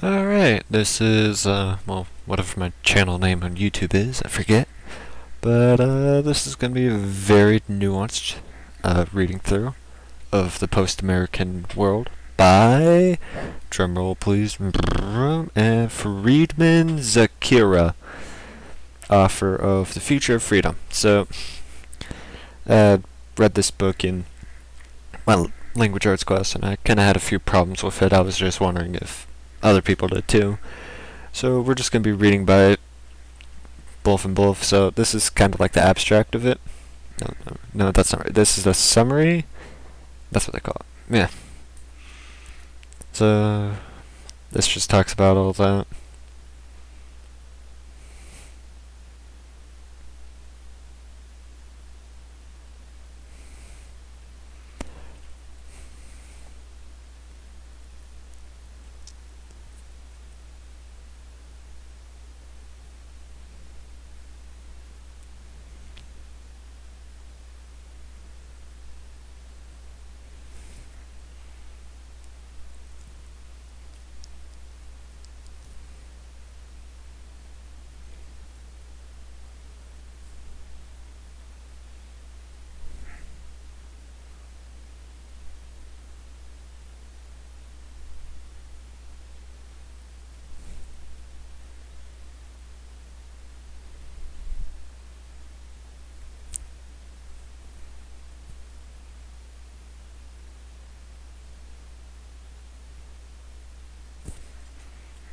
Alright, this is, well, whatever my channel name on YouTube is, I forget. But, this is going to be a very nuanced, reading through of the post-American world by, drumroll please, and Friedman Zakira, author of The Future of Freedom. So, read this book in my language arts class, and I kind of had a few problems with it. I was just wondering if other people did too. So we're just going to be reading by it, both and both. So this is kind of like the abstract of it. No, that's not right. This is the summary. That's what they call it. Yeah. So this just talks about all that.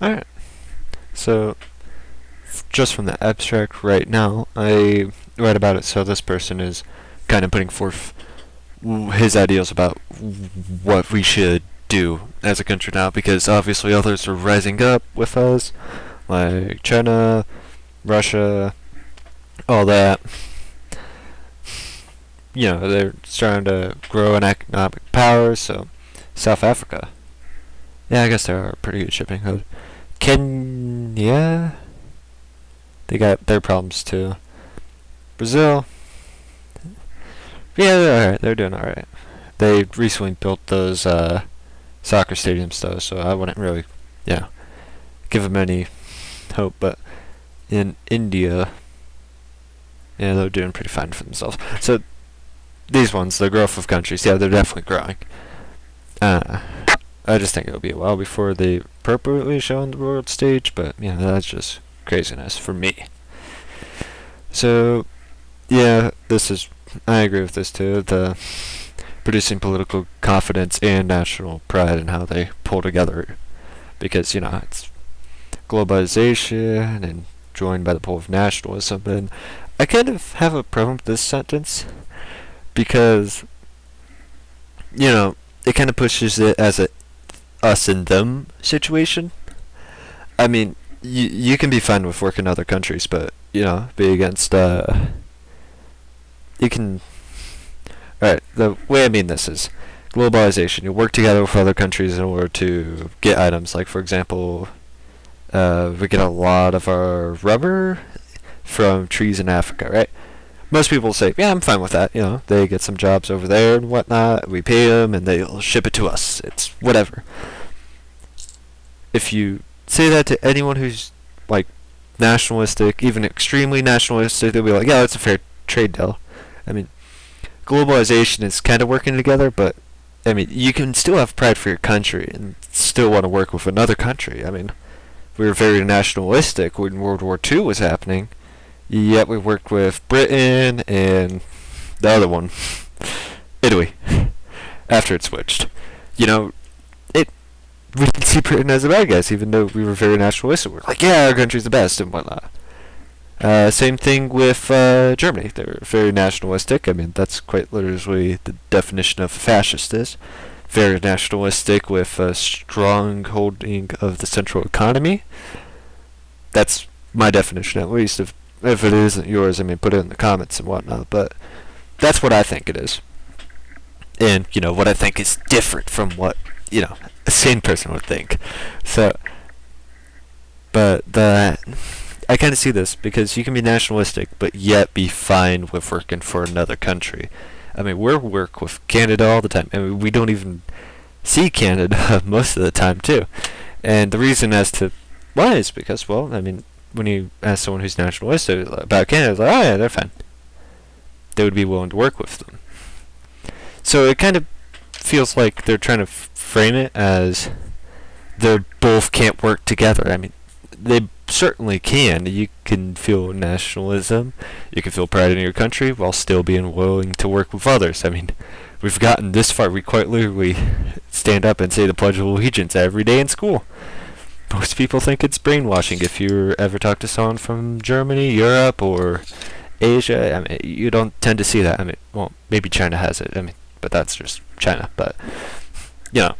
Alright. So just from the abstract right now, I read about it. So this person is kind of putting forth his ideals about what we should do as a country now, because obviously others are rising up with us, like China, Russia, all that. You know, they're starting to grow in economic power. So South Africa, yeah, I guess they're a pretty good shipping hub. Kenya, they got their problems too. Brazil, yeah, they're alright. They're doing alright. They recently built those soccer stadiums though, so I wouldn't really, you know, give them any hope. But in India, yeah, they're doing pretty fine for themselves. So these ones, the growth of countries, yeah, they're definitely growing. Uh, I just think it'll be a while before they appropriately show on the world stage, but yeah, that's just craziness for me. So, yeah, this is, I agree with this too, the producing political confidence and national pride and how they pull together, because, you know, it's globalization and joined by the pull of nationalism. And I kind of have a problem with this sentence because, you know, it kind of pushes it as a us and them situation. I mean, you can be fine with working in other countries, but, you know, be against, you can, alright, the way I mean this is globalization. You work together with other countries in order to get items. Like, for example, we get a lot of our rubber from trees in Africa, right? Most people say, yeah, I'm fine with that. You know, they get some jobs over there and whatnot. We pay them, and they'll ship it to us. It's whatever. If you say that to anyone who's like nationalistic, even extremely nationalistic, they'll be like, yeah, that's a fair trade deal. I mean, globalization is kind of working together, but I mean, you can still have pride for your country and still want to work with another country. I mean, we were very nationalistic when World War II was happening. Yet we worked with Britain and the other one, Italy, after it switched. You know, we didn't see Britain as the bad guys, even though we were very nationalistic. We're like, yeah, our country's the best and whatnot. Same thing with Germany. They're very nationalistic. I mean, that's quite literally the definition of a fascist is. Very nationalistic with a strong holding of the central economy. That's my definition, at least. If it isn't yours, I mean, put it in the comments and whatnot. But that's what I think it is. And, you know, what I think is different from what, you know, a sane person would think. So, but I kind of see this because you can be nationalistic, but yet be fine with working for another country. I mean, we work with Canada all the time. I mean, we don't even see Canada most of the time, too. And the reason as to why is because, well, I mean, when you ask someone who's nationalistic about Canada, it's like, oh yeah, they're fine. They would be willing to work with them. So it kind of feels like they're trying to frame it as they both can't work together. I mean, they certainly can. You can feel nationalism, you can feel pride in your country while still being willing to work with others. I mean, we've gotten this far. We quite literally stand up and say the Pledge of Allegiance every day in school. Most people think it's brainwashing. If you ever talk to someone from Germany, Europe, or Asia, I mean, you don't tend to see that. I mean, well, maybe China has it. I mean, but that's just China. But you know,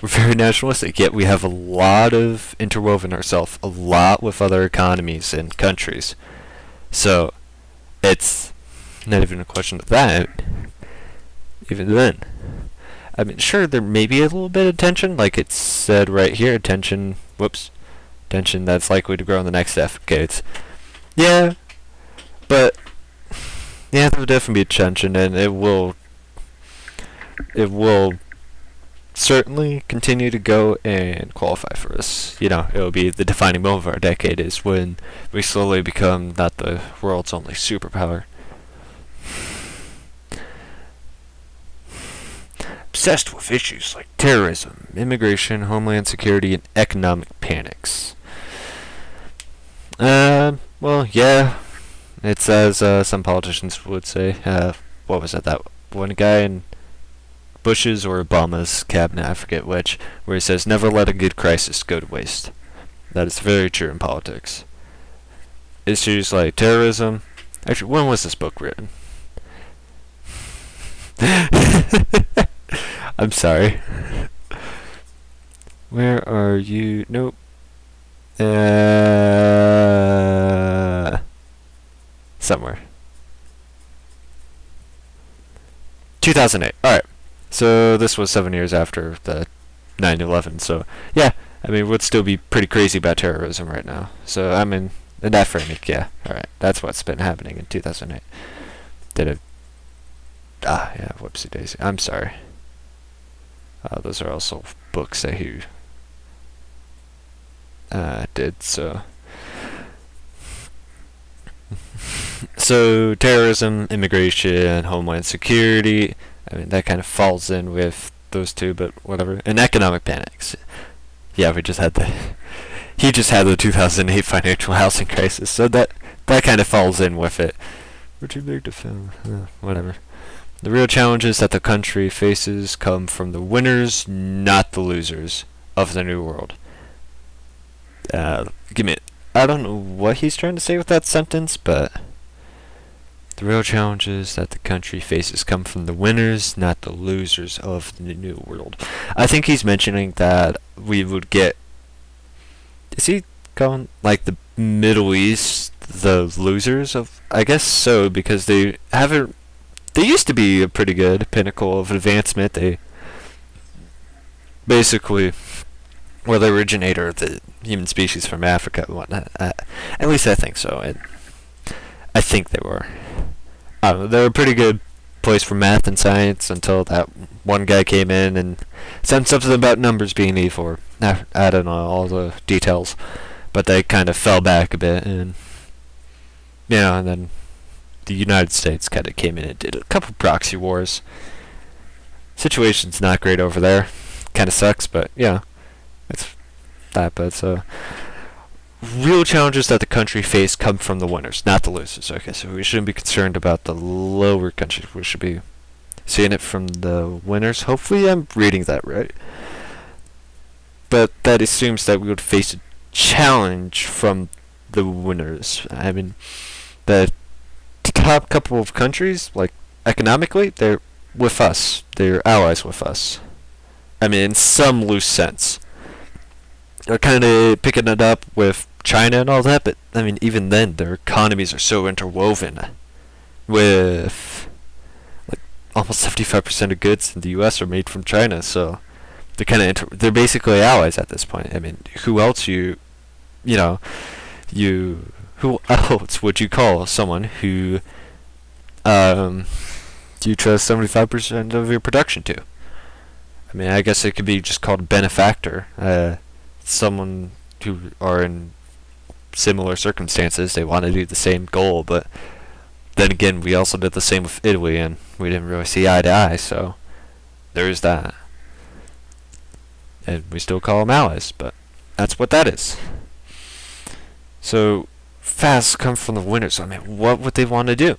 we're very nationalistic. Yet we have a lot of interwoven ourselves, a lot with other economies and countries. So it's not even a question of that. Even then. I mean, sure, there may be a little bit of tension, like it's said right here, tension that's likely to grow in the next decades. Yeah, but, yeah, there will definitely be tension, and it will certainly continue to go and qualify for us. You know, it will be the defining moment of our decade is when we slowly become not the world's only superpower. Obsessed with issues like terrorism, immigration, homeland security, and economic panics. Well, yeah, it's as some politicians would say. What was it? That one guy in Bush's or Obama's cabinet, I forget which, where he says, "Never let a good crisis go to waste." That is very true in politics. Issues like terrorism. Actually, when was this book written? I'm sorry. Where are you? Nope. Somewhere. 2008. Alright. So this was 7 years after the 9/11. So, yeah. I mean, we'd still be pretty crazy about terrorism right now. So, I mean, in that framing, yeah. Alright. That's what's been happening in 2008. Yeah, whoopsie daisy. I'm sorry. Those are also books that he did, so. So, terrorism, immigration, homeland security, I mean, that kind of falls in with those two, but whatever. And economic panics. Yeah, he just had the 2008 financial housing crisis, so that kind of falls in with it. We're too big to film. Whatever. The real challenges that the country faces come from the winners, not the losers, of the New World. I don't know what he's trying to say with that sentence, but the real challenges that the country faces come from the winners, not the losers of the New World. I think he's mentioning that we would get... Is he calling, like, the Middle East the losers of... I guess so, because they haven't... They used to be a pretty good pinnacle of advancement. They basically were the originator of the human species from Africa and whatnot. At least I think so. I think they were. I don't know, they were a pretty good place for math and science until that one guy came in and said something about numbers being evil. I don't know all the details, but they kind of fell back a bit, and and then the United States kind of came in and did a couple proxy wars. Situation's not great over there. Kind of sucks, but it's that. But real challenges that the country face come from the winners, not the losers. Okay, so we shouldn't be concerned about the lower countries. We should be seeing it from the winners. Hopefully, I'm reading that right. But that assumes that we would face a challenge from the winners. I mean, the top couple of countries, like economically, they're with us. They're allies with us. I mean, in some loose sense. They're kind of picking it up with China and all that, but I mean, even then, their economies are so interwoven with like almost 75% of goods in the U.S. are made from China, so they're kind of they're basically allies at this point. I mean, who else who else would you call someone who you trust 75% of your production to? I mean, I guess it could be just called a benefactor. Someone who are in similar circumstances, they want to do the same goal, but then again, we also did the same with Italy, and we didn't really see eye to eye, so there's that. And we still call them allies, but that's what that is. So, fasts come from the winter, so I mean, what would they want to do?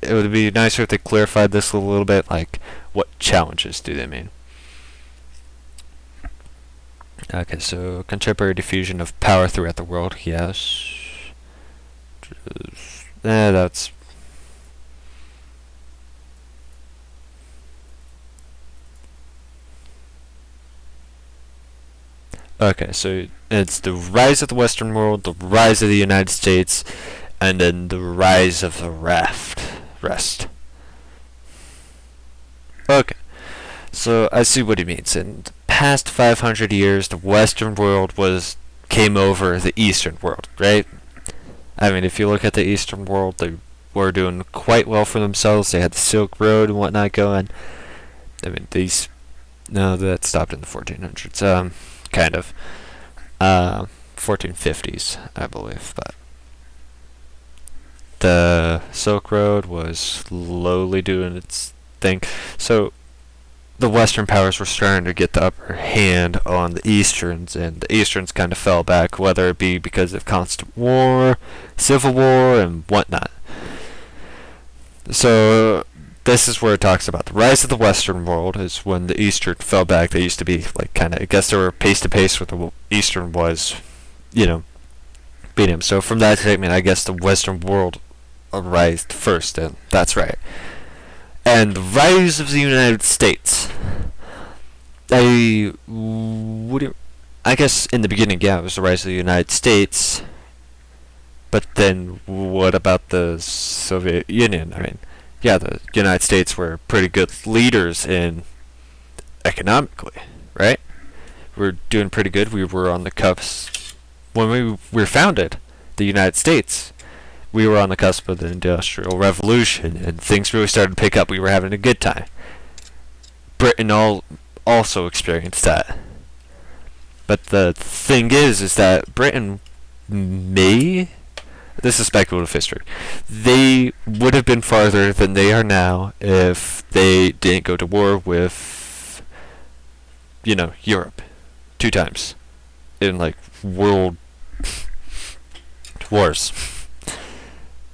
It would be nicer if they clarified this a little bit, like, what challenges do they mean? Okay, so contemporary diffusion of power throughout the world, yes. That's... Okay, so it's the rise of the Western world, the rise of the United States, and then the rise of the rest. Okay, so I see what he means. In the past 500 years, the Western world came over the Eastern world, right? I mean, if you look at the Eastern world, they were doing quite well for themselves. They had the Silk Road and whatnot going. I mean, no, that stopped in the 1400s. Kind of. 1450s, I believe, but the Silk Road was slowly doing its thing. So the Western powers were starting to get the upper hand on the Easterns, and the Easterns kind of fell back, whether it be because of constant war, civil war, and whatnot. So this is where it talks about the rise of the Western world is when the Eastern fell back. They used to be like kind of, I guess they were pace to pace with the Eastern was, beating them. So from that statement, I guess the Western world arose first, and that's right. And the rise of the United States. I guess in the beginning, yeah, it was the rise of the United States. But then what about the Soviet Union? I mean, yeah, the United States were pretty good leaders in economically, right? We're doing pretty good. We were on the cusp when we were founded, the United States. We were on the cusp of the Industrial Revolution, and things really started to pick up. We were having a good time. Britain also experienced that. But the thing is that Britain this is speculative history, they would have been farther than they are now if they didn't go to war with, Europe 2 times in, like, world wars.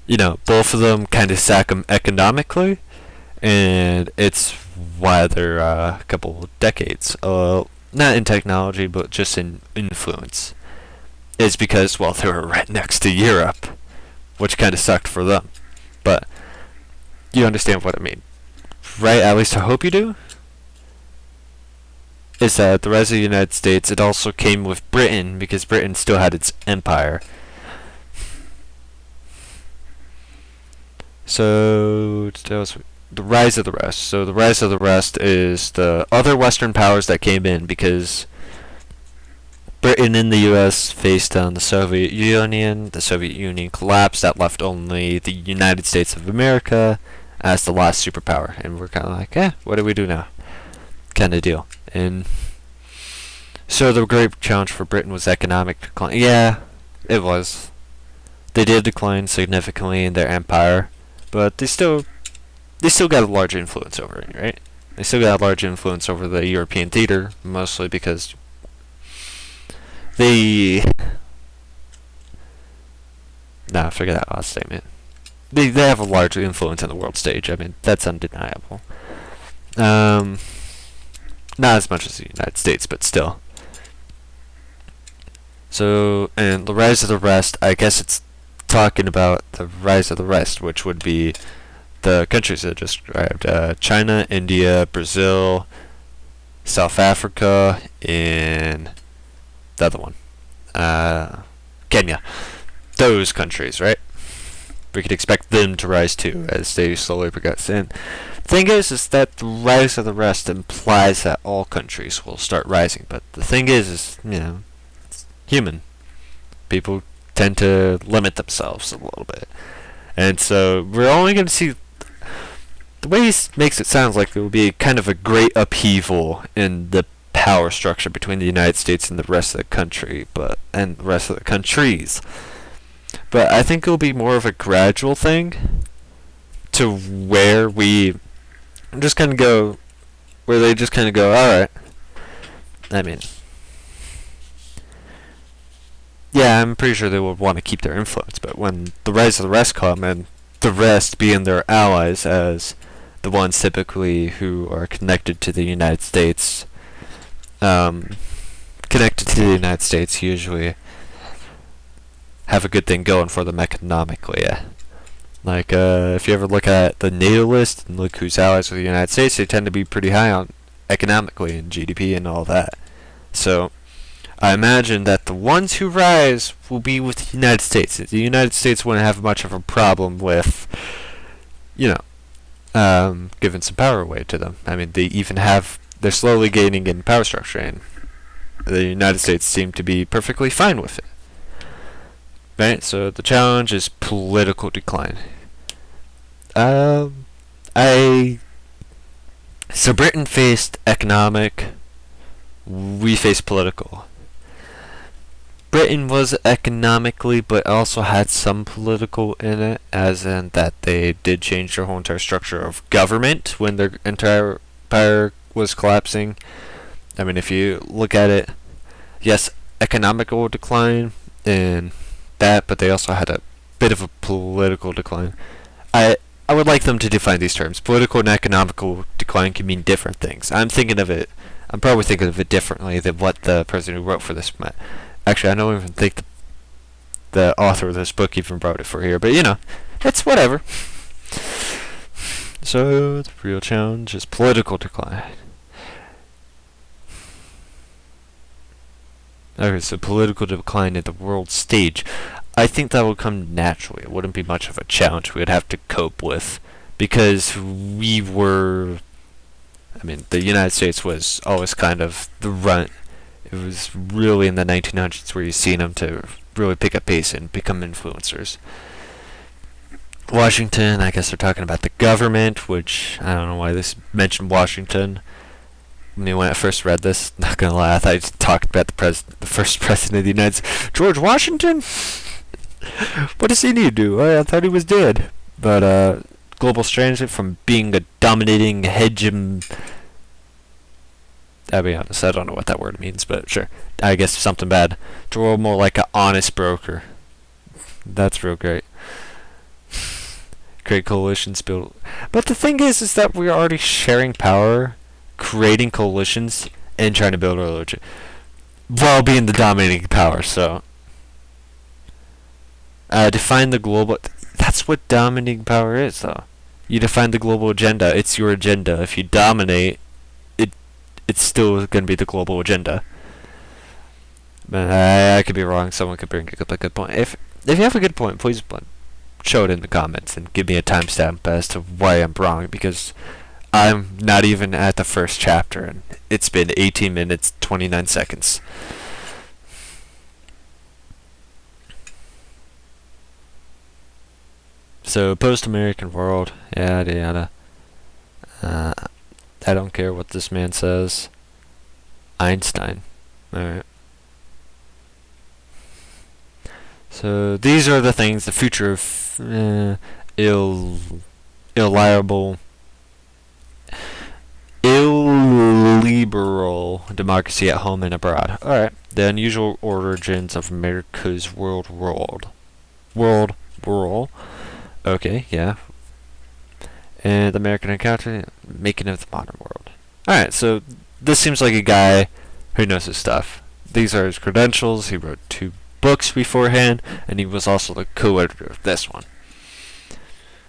Both of them kind of sack them economically, and it's why they're a couple decades, not in technology, but just in influence. It's because, well, they were right next to Europe, which kind of sucked for them. But you understand what I mean, right? At least I hope you do. Is that the rise of the United States, it also came with Britain, because Britain still had its empire. So, that was the rise of the rest. So the rise of the rest is the other Western powers that came in, because Britain and the U.S. faced on the Soviet Union. The Soviet Union collapsed. That left only the United States of America as the last superpower. And we're kind of like, what do we do now? Kind of deal. And so the great challenge for Britain was economic decline. Yeah, it was. They did decline significantly in their empire, but they still got a large influence over it, right? They still got a large influence over the European theater, mostly because forget that last statement. They have a large influence on the world stage. I mean, that's undeniable. Not as much as the United States, but still. So, and the rise of the rest, I guess it's talking about the rise of the rest, which would be the countries that I described. China, India, Brazil, South Africa, and the other one. Kenya. Those countries, right? We could expect them to rise too as they slowly progress. And the thing is that the rise of the rest implies that all countries will start rising. But the thing is it's human. People tend to limit themselves a little bit. And so we're only going to see the way he makes it sound like it will be kind of a great upheaval in the power structure between the United States and the rest of the country, and the rest of the countries. But I think it'll be more of a gradual thing to where we just kind of go, where they just kind of go, all right. I mean, yeah, I'm pretty sure they would want to keep their influence, but when the rise of the rest come, and the rest being their allies as the ones typically who are connected to the United States, usually have a good thing going for them economically. Yeah. Like, if you ever look at the NATO list and look who's allies with the United States, they tend to be pretty high on economically and GDP and all that. So, I imagine that the ones who rise will be with the United States. The United States wouldn't have much of a problem with, giving some power away to them. I mean, they're slowly gaining in power structure, and the United States seem to be perfectly fine with it. Right, so the challenge is political decline. So Britain faced economic, we faced political. Britain was economically, but also had some political in it, as in that they did change their whole entire structure of government when their entire empire was collapsing. I mean, if you look at it, yes, economical decline and that, but they also had a bit of a political decline. I would like them to define these terms. Political and economical decline can mean different things. I'm probably thinking of it differently than what the person who wrote for this meant. Actually, I don't even think the author of this book even wrote it for here, but it's whatever. So, the real challenge is political decline. Okay, so political decline at the world stage. I think that would come naturally. It wouldn't be much of a challenge we would have to cope with, because the United States was always kind of the runt. It was really in the 1900s where you seen them to really pick up pace and become influencers. Washington, I guess they're talking about the government, which I don't know why this mentioned Washington. I mean, when I first read this, not gonna lie, I thought I talked about the first president of the United States, George Washington. What does he need to do? I thought he was dead. But global strategy, from being a dominating I'll be honest, I don't know what that word means, but sure. I guess something bad. To roll more like an honest broker. That's real great. Great coalitions built. But the thing is that we're already sharing power, creating coalitions, and trying to build a religion, while being the dominating power, so. Define the global. That's what dominating power is, though. You define the global agenda. It's your agenda. If you dominate, it's still going to be the global agenda. But I could be wrong. Someone could bring up a good point. If you have a good point, please show it in the comments and give me a timestamp as to why I'm wrong, because I'm not even at the first chapter, and it's been 18 minutes, 29 seconds. So, post-American world, yada yada. I don't care what this man says. Einstein. Alright. So, these are the things, the future of illiberal democracy at home and abroad. Alright. The unusual origins of America's world. Okay, yeah. And the American encounter, making of the modern world. Alright, so this seems like a guy who knows his stuff. These are his credentials. He wrote 2 books beforehand, and he was also the co-editor of this one.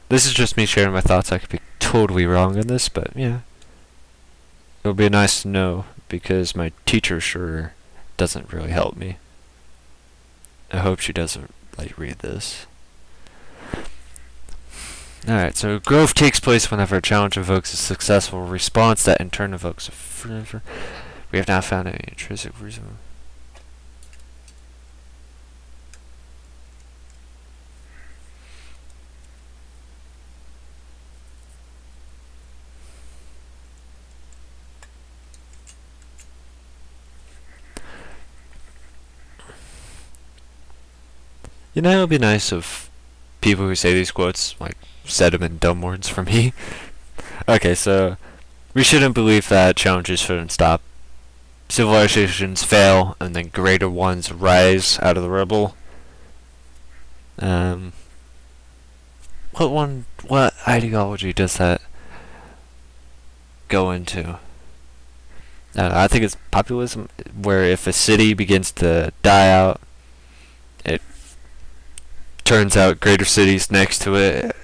This is just me sharing my thoughts. I could be totally wrong on this, but yeah. It'll be nice to know, because my teacher sure doesn't really help me. I hope she doesn't read this. Alright, so growth takes place whenever a challenge evokes a successful response that in turn evokes a we have not found any intrinsic reason. You know, it would be nice if people who say these quotes, like, said them in dumb words for me. Okay, so we shouldn't believe that challenges shouldn't stop. Civilizations fail, and then greater ones rise out of the rubble. Um, what ideology does that go into? I think it's populism, where if a city begins to die out, it turns out greater cities next to it.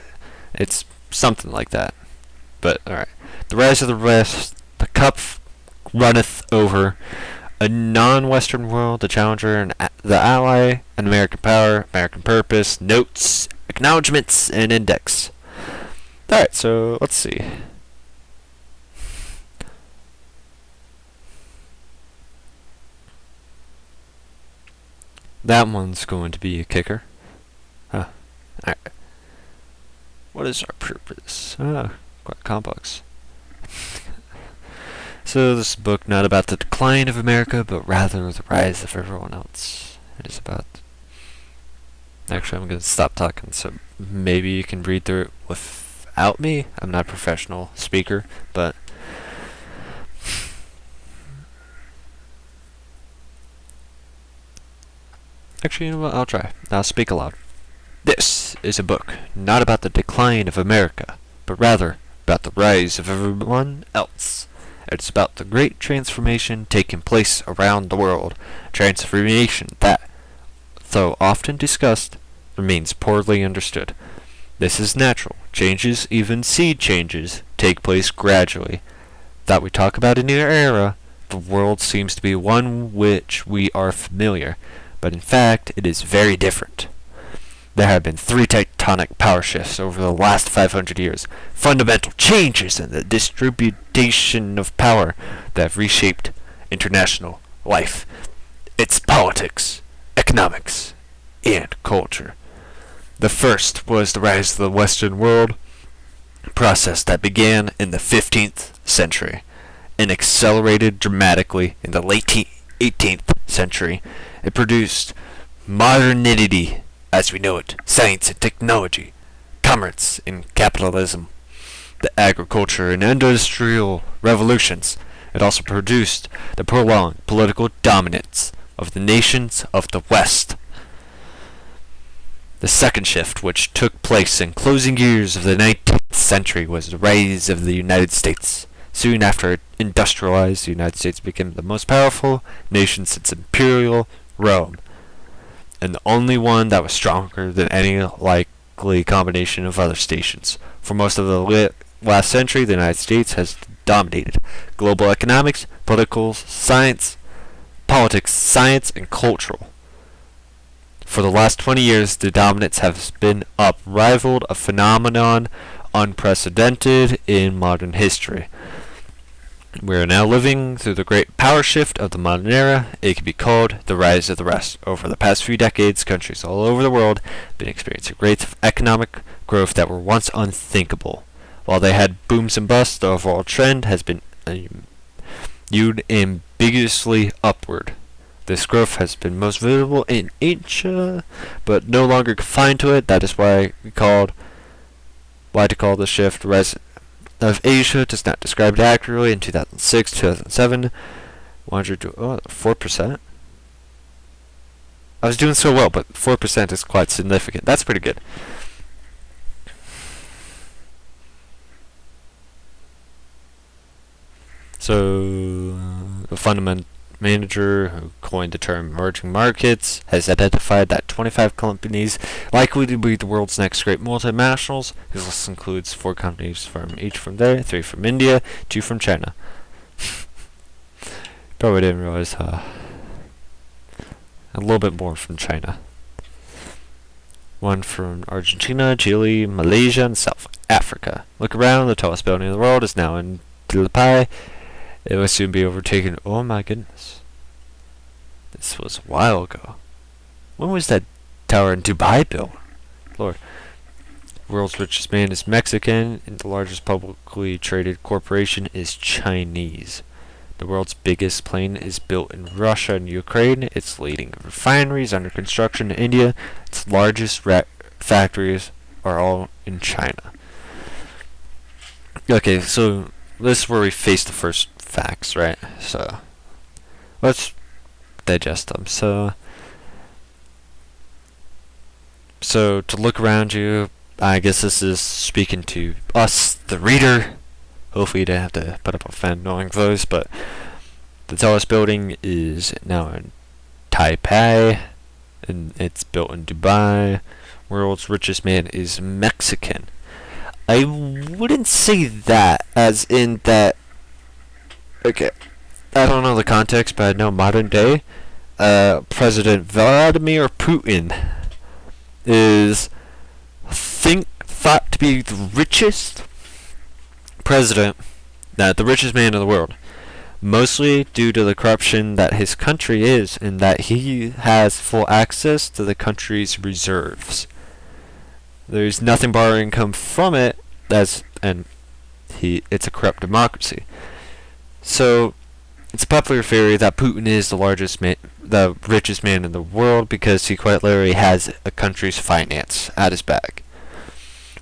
It's something like that. But, alright. The rise of the West, the cup runneth over. A non-Western world, the challenger, and the ally, an American power, American purpose, notes, acknowledgements, and index. Alright, so let's see. That one's going to be a kicker. Huh. Alright. What is our purpose? Quite complex. So this is a book not about the decline of America, but rather the rise of everyone else. It is about... Actually, I'm going to stop talking, so maybe you can read through it without me. I'm not a professional speaker, but... Actually, you know what? I'll try. I'll speak aloud. This is a book not about the decline of America, but rather about the rise of everyone else. It's about the great transformation taking place around the world, transformation that, though often discussed, remains poorly understood. This is natural. Changes, even seed changes, take place gradually. That we talk about in our era, the world seems to be one which we are familiar, but in fact it is very different. There have been 3 tectonic power shifts over the last 500 years, fundamental changes in the distribution of power that have reshaped international life, its politics, economics, and culture. The first was the rise of the Western world, a process that began in the 15th century and accelerated dramatically in the late 18th century. It produced modernity as we know it, science and technology, commerce and capitalism, the agriculture and industrial revolutions. It also produced the prolonged political dominance of the nations of the West. The second shift, which took place in closing years of the 19th century, was the rise of the United States. Soon after it industrialized, the United States became the most powerful nation since Imperial Rome, and the only one that was stronger than any likely combination of other stations. For most of the last century, the United States has dominated global economics, political science, politics, science, and cultural. For the last 20 years, the dominance has been unrivaled, a phenomenon unprecedented in modern history. We are now living through the great power shift of the modern era. It can be called the rise of the West. Over the past few decades, countries all over the world have been experiencing rates of economic growth that were once unthinkable. While they had booms and busts, the overall trend has been viewed ambiguously upward. This growth has been most visible in Asia, but no longer confined to it. That is why to call the shift rise of Asia does not describe it accurately. In 2006, 2007, 4%. I was doing so well, but 4% is quite significant. That's pretty good. So, the fundamental manager who coined the term emerging markets has identified that 25 companies likely to be the world's next great multinationals. His list includes 4 companies each from there, 3 from India, 2 from China. Probably didn't realize a little bit more from China. 1 from Argentina, Chile, Malaysia, and South Africa. Look around, the tallest building in the world is now in Dubai. It will soon be overtaken. Oh my goodness. This was a while ago. When was that tower in Dubai built? Lord. World's richest man is Mexican, and the largest publicly traded corporation is Chinese. The world's biggest plane is built in Russia and Ukraine. Its leading refineries under construction in India. Its largest factories are all in China. Okay, so this is where we face the first facts, right? So let's digest them. So to look around you, I guess this is speaking to us, the reader. Hopefully you didn't have to put up a fan knowing those, but the tallest building is now in Taipei, and it's built in Dubai. World's richest man is Mexican. I wouldn't say that, as in that. Okay, I don't know the context, but I know modern day. President Vladimir Putin is thought to be the richest president, the richest man in the world, mostly due to the corruption that his country is, and that he has full access to the country's reserves. There's nothing borrowing income from it, it's a corrupt democracy. So it's a popular theory that Putin is the richest man in the world, because he quite literally has a country's finance at his back.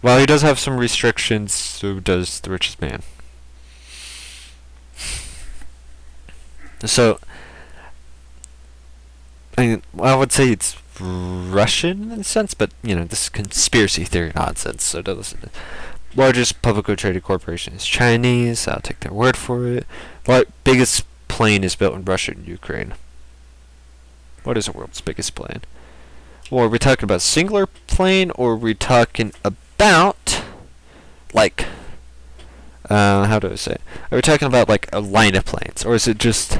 While he does have some restrictions, so does the richest man. So, I would say it's Russian in a sense, but this is conspiracy theory nonsense. So don't listen. Largest publicly traded corporation is Chinese. I'll take their word for it. Biggest plane is built in Russia and Ukraine. What is the world's biggest plane? Well, are we talking about a singular plane, or are we talking about how do I say it? Are we talking about like a line of planes, or is it just?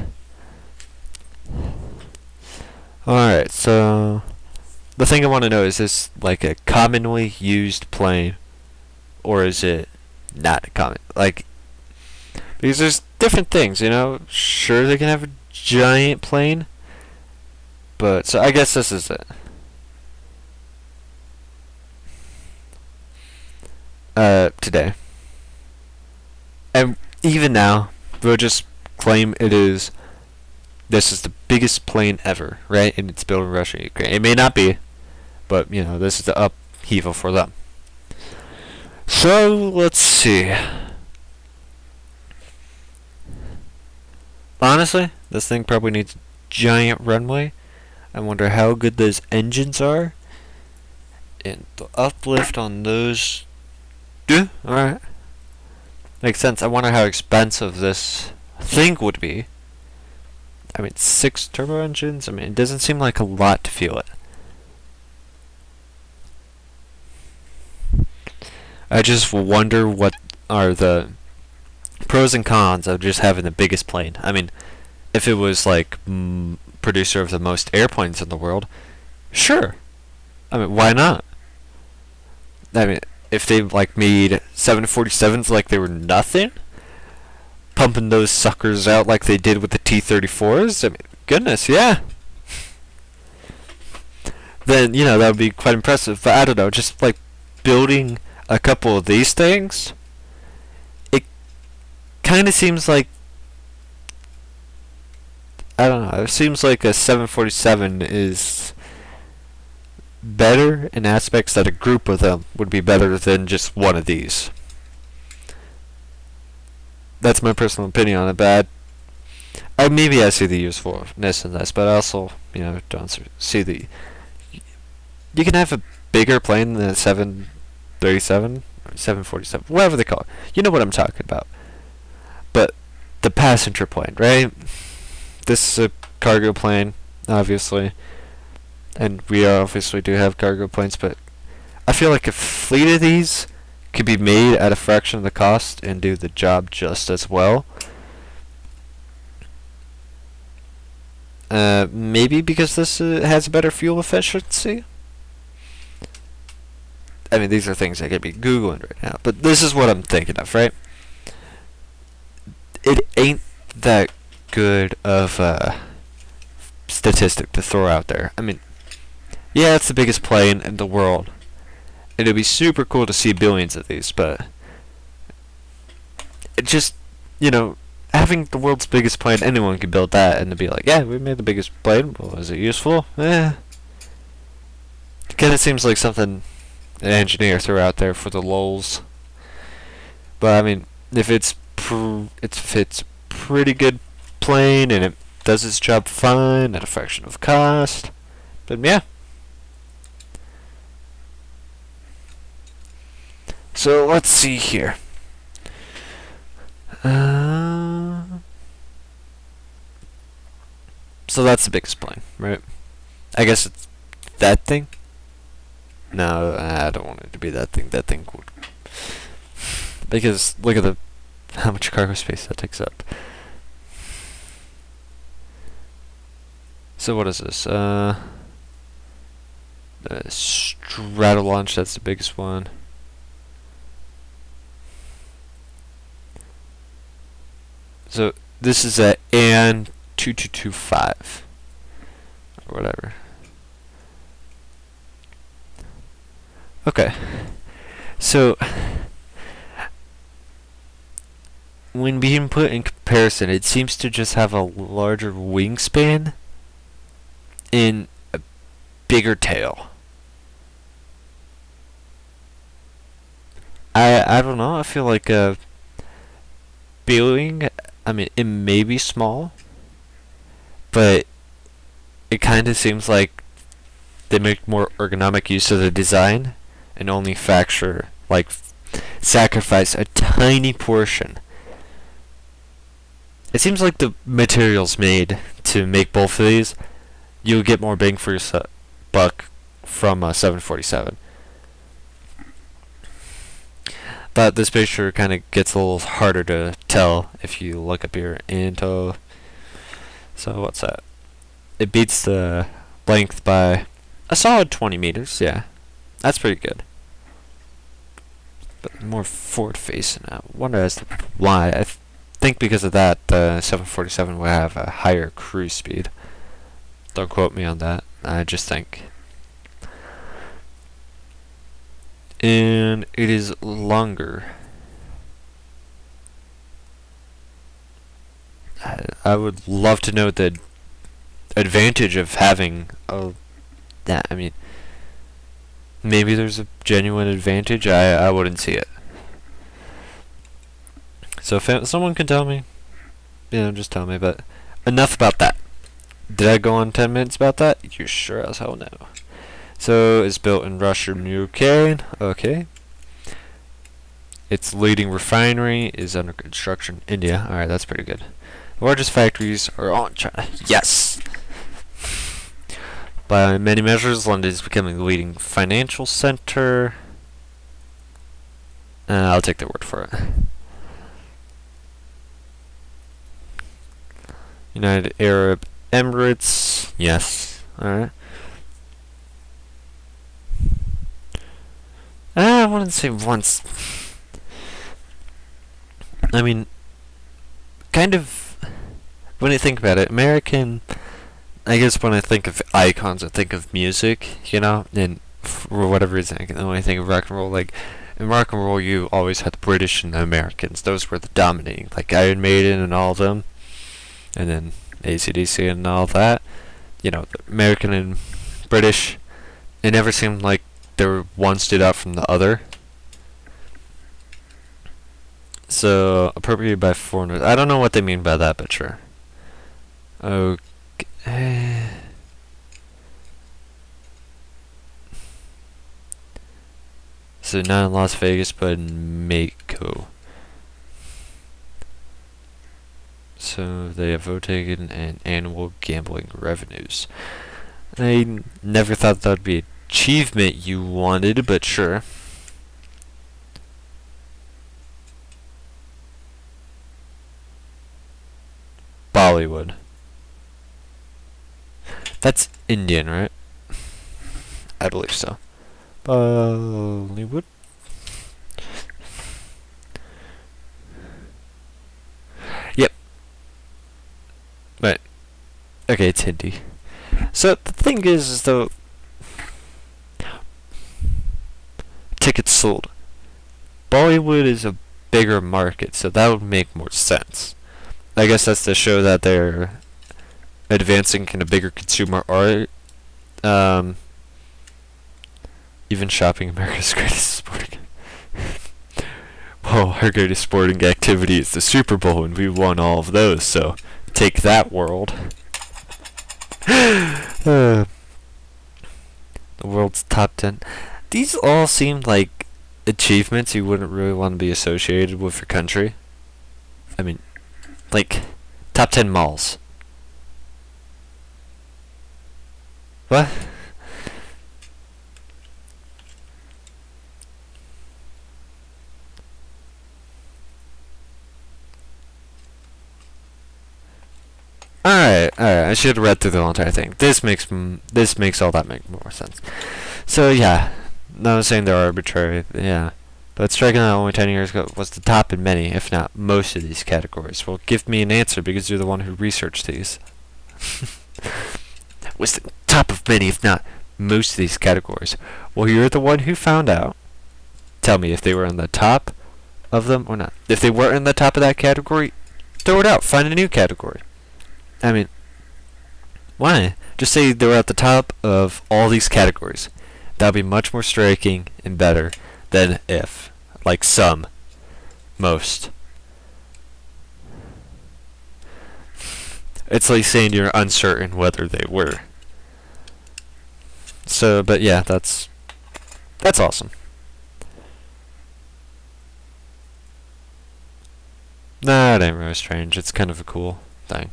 Alright, so the thing I want to know, is this like a commonly used plane, or is it not common? Because there's different things, Sure, they can have a giant plane, but so I guess this is it. Today. And even now, we'll just claim this is the biggest plane ever, right? And it's built in Russia and Ukraine. It may not be, but, this is the upheaval for them. So, let's see. Honestly, this thing probably needs a giant runway. I wonder how good those engines are. And the uplift on those. Yeah, alright. Makes sense. I wonder how expensive this thing would be. 6 turbo engines? It doesn't seem like a lot to feel it. I just wonder what are the pros and cons of just having the biggest plane. If it was like producer of the most airplanes in the world, sure. Why not? If they made 747s like they were nothing, pumping those suckers out like they did with the T-34s, goodness, yeah. Then, that would be quite impressive. But I don't know, just building a couple of these things, it kind of seems like, I don't know, it seems like a 747 is better in aspects that a group of them would be better than just one of these. That's my personal opinion on it, but maybe I see the usefulness in this, but I also, don't see the. You can have a bigger plane than a 737, or 747, whatever they call it. You know what I'm talking about. But the passenger plane, right? This is a cargo plane, obviously. And we obviously do have cargo planes, but I feel like a fleet of these could be made at a fraction of the cost and do the job just as well. Maybe because this has better fuel efficiency. These are things I could be Googling right now, but this is what I'm thinking of, right? It ain't that good of a statistic to throw out there. Yeah, it's the biggest plane in the world. It'd be super cool to see billions of these, but it just, having the world's biggest plane, anyone could build that and to be like, yeah, we made the biggest plane. Well, is it useful? It kind of seems like something an engineer threw out there for the lulz. But I mean, if it's pretty good plane and it does its job fine at a fraction of cost, then yeah. So let's see here. So that's the biggest plane, right? I guess it's that thing. No, I don't want it to be that thing. That thing would, because look at how much cargo space that takes up. So what is this? The Stratolaunch, that's the biggest one. So this is a AN 2225 or whatever. Okay. So when being put in comparison, it seems to just have a larger wingspan and a bigger tail. I don't know. I feel like Boeing, I mean, it may be small, but it kind of seems like they make more ergonomic use of the design and only sacrifice a tiny portion. It seems like the materials made to make both of these, you'll get more bang for your buck from a 747. But this picture kind of gets a little harder to tell if you look up here into. So what's that? It beats the length by a solid 20 meters. Yeah, that's pretty good. But more forward facing. I wonder as to why. I think because of that, the 747 will have a higher cruise speed. Don't quote me on that. I just think. And it is longer. I would love to know the advantage of having that. I mean, maybe there's a genuine advantage. I wouldn't see it. So if someone can tell me, just tell me. But enough about that. Did I go on 10 minutes about that? You sure as hell no. So it's built in Russia and UK. Okay. Its leading refinery is under construction in India. Alright, that's pretty good. The largest factories are all in China. Yes! By many measures, London is becoming the leading financial center. I'll take their word for it. United Arab Emirates. Yes. Alright. I wouldn't say once. I mean, kind of, when you think about it, American, I guess when I think of icons, I think of music, and for whatever reason, I can only think of rock and roll. Like, in rock and roll, you always had the British and the Americans. Those were the dominating, like Iron Maiden and all of them, and then AC/DC and all that. The American and British, it never seemed like one stood out from the other. So, appropriated by foreigners. I don't know what they mean by that, but sure. Okay. So, not in Las Vegas, but in Mako. So, they have voted and annual gambling revenues. I never thought that would be an achievement you wanted, but sure. Bollywood. That's Indian, right? I believe so. Bollywood. Yep. Right. Okay, it's Hindi. So the thing is though, tickets sold. Bollywood is a bigger market, so that would make more sense. I guess that's to show that they're advancing in a bigger consumer art. Um, Even shopping America's greatest sporting. Well, our greatest sporting activity is the Super Bowl, and we won all of those. So take that, world. The world's top 10. These all seem like achievements you wouldn't really want to be associated with your country. I mean, like, top 10 malls. What? Alright, I should have read through the whole entire thing. This makes all that make more sense. So yeah, not saying they're arbitrary, yeah. But striking that only 10 years ago was the top in many, if not most of these categories. Well, give me an answer because you're the one who researched these. Was the top of many, if not most of these categories. Well, you're the one who found out. Tell me if they were in the top of them or not. If they weren't in the top of that category, throw it out. Find a new category. I mean, why? Just say they were at the top of all these categories. That would be much more striking and better than if. Like some. Most. It's like saying you're uncertain whether they were. So, but yeah, that's awesome. Nah, it ain't really strange. It's kind of a cool thing.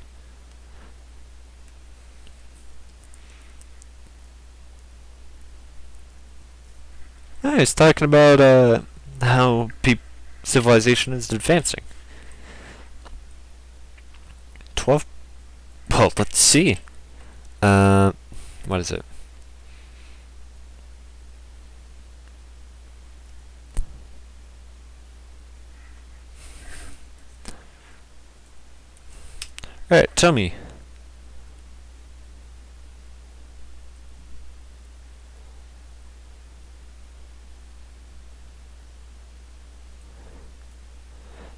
He's talking about how civilization is advancing. 12. Well, let's see. What is it? Alright, tell me.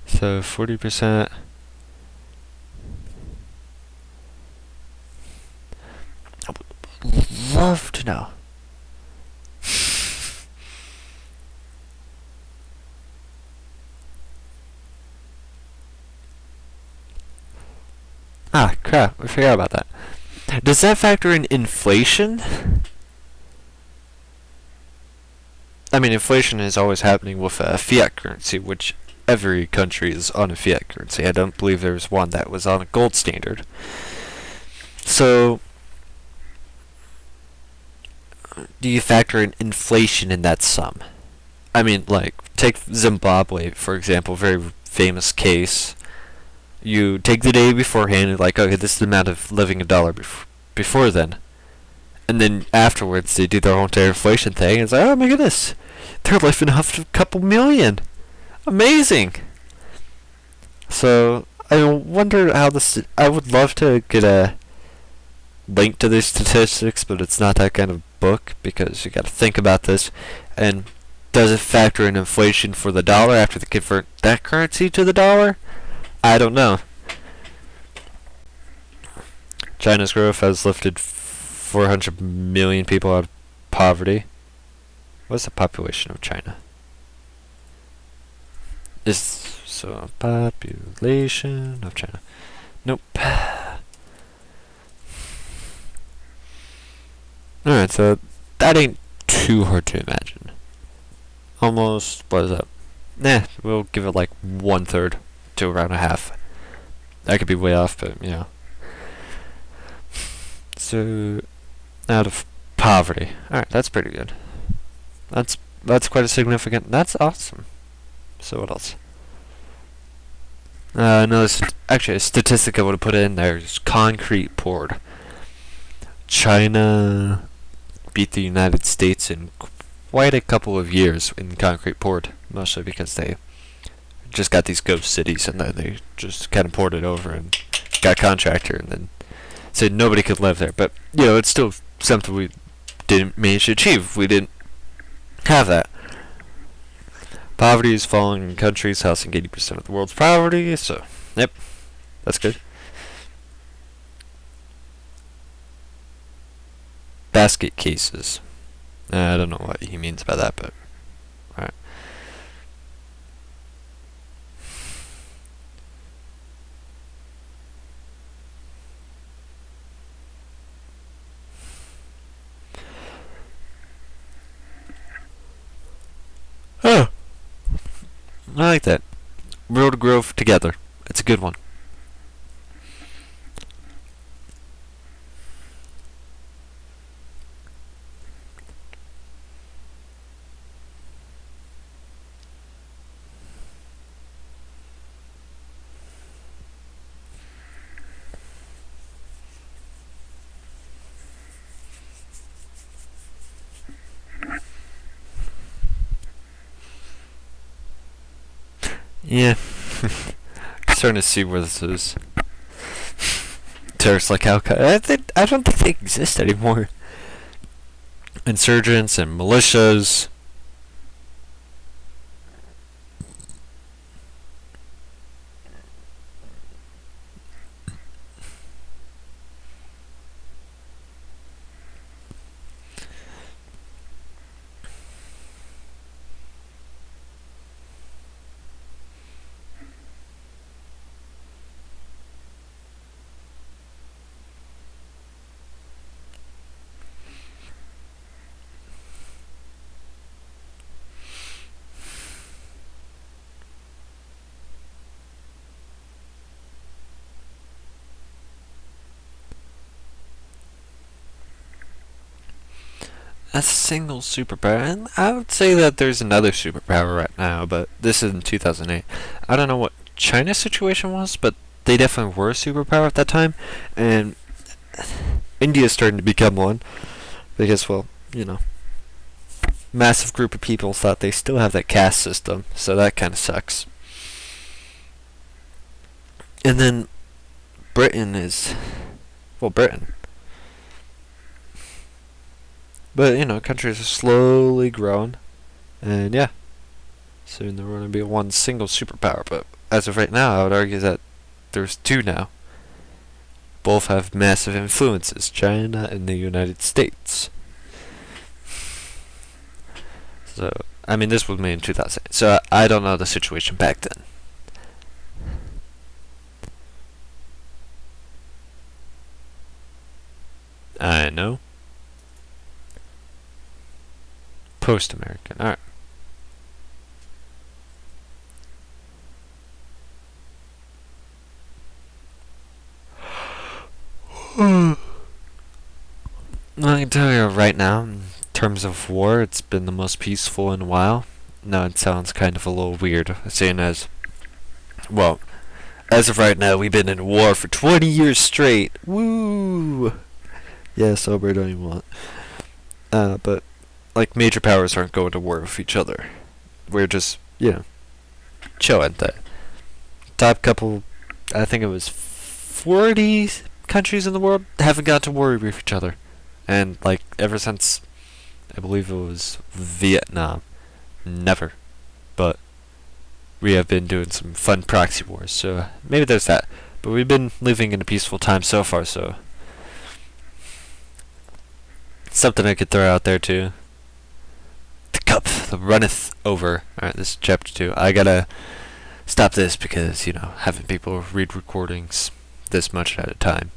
So 40%. I would love to know. Ah, crap. I forgot about that. Does that factor in inflation? I mean, inflation is always happening with a fiat currency, which every country is on a fiat currency. I don't believe there was one that was on a gold standard. So, do you factor in inflation in that sum? I mean, like, take Zimbabwe, for example, very famous case. You take the day beforehand and like, okay, this is the amount of living a dollar before then. And then afterwards, they do their whole entire inflation thing. And it's like, oh my goodness, they're living off a couple million. Amazing. So, I wonder how this... I would love to get a link to these statistics, but it's not that kind of book, because you gotta think about this. And does it factor in inflation for the dollar after they convert that currency to the dollar? I don't know. China's growth has lifted 400 million people out of poverty. What's the population of China? Population of China. Nope. Alright, so that ain't too hard to imagine. Almost, what is that? Nah, we'll give it like 1/3 to around a half. That could be way off, but you know. So, out of poverty. Alright, that's pretty good. That's quite a significant. That's awesome. So what else? No, actually a statistic I would have put in there is concrete poured. China beat the United States in quite a couple of years in concrete poured, mostly because they just got these ghost cities and then they just kind of poured it over and got a contractor and then said nobody could live there. But, you know, it's still something we didn't manage to achieve. We didn't have that. Poverty is falling in countries housing 80% of the world's poverty, so, yep. That's good. Basket cases. I don't know what he means by that, but alright. Oh, I like that. World growth together. It's a good one. Yeah. Starting to see where this is. Terrorists like Al Qaeda. I don't think they exist anymore. Insurgents and militias. A single superpower. And I would say that there's another superpower right now, but this is in 2008. I don't know what China's situation was, but they definitely were a superpower at that time, and India's starting to become one because, well, massive group of people thought they still have that caste system, so that kind of sucks. And then Britain is, well, Britain. But, countries are slowly growing. And, yeah. Soon there will only be one single superpower. But as of right now, I would argue that there's two now. Both have massive influences. China and the United States. So, I mean, this was made in 2008. So, I don't know the situation back then. I know. Post-American. Alright. I can tell you right now, in terms of war, it's been the most peaceful in a while. Now it sounds kind of a little weird, saying as, well, as of right now, we've been in war for 20 years straight. Woo! Yeah, celebrate all you want. But like, major powers aren't going to war with each other. We're just, chilling. The top couple, I think it was 40 countries in the world, haven't got to war with each other. And, like, ever since, I believe it was Vietnam, never. But we have been doing some fun proxy wars, so maybe there's that. But we've been living in a peaceful time so far, so something I could throw out there too. The cup that runneth over. Alright, this is chapter 2. I gotta stop this because, having people read recordings this much at a time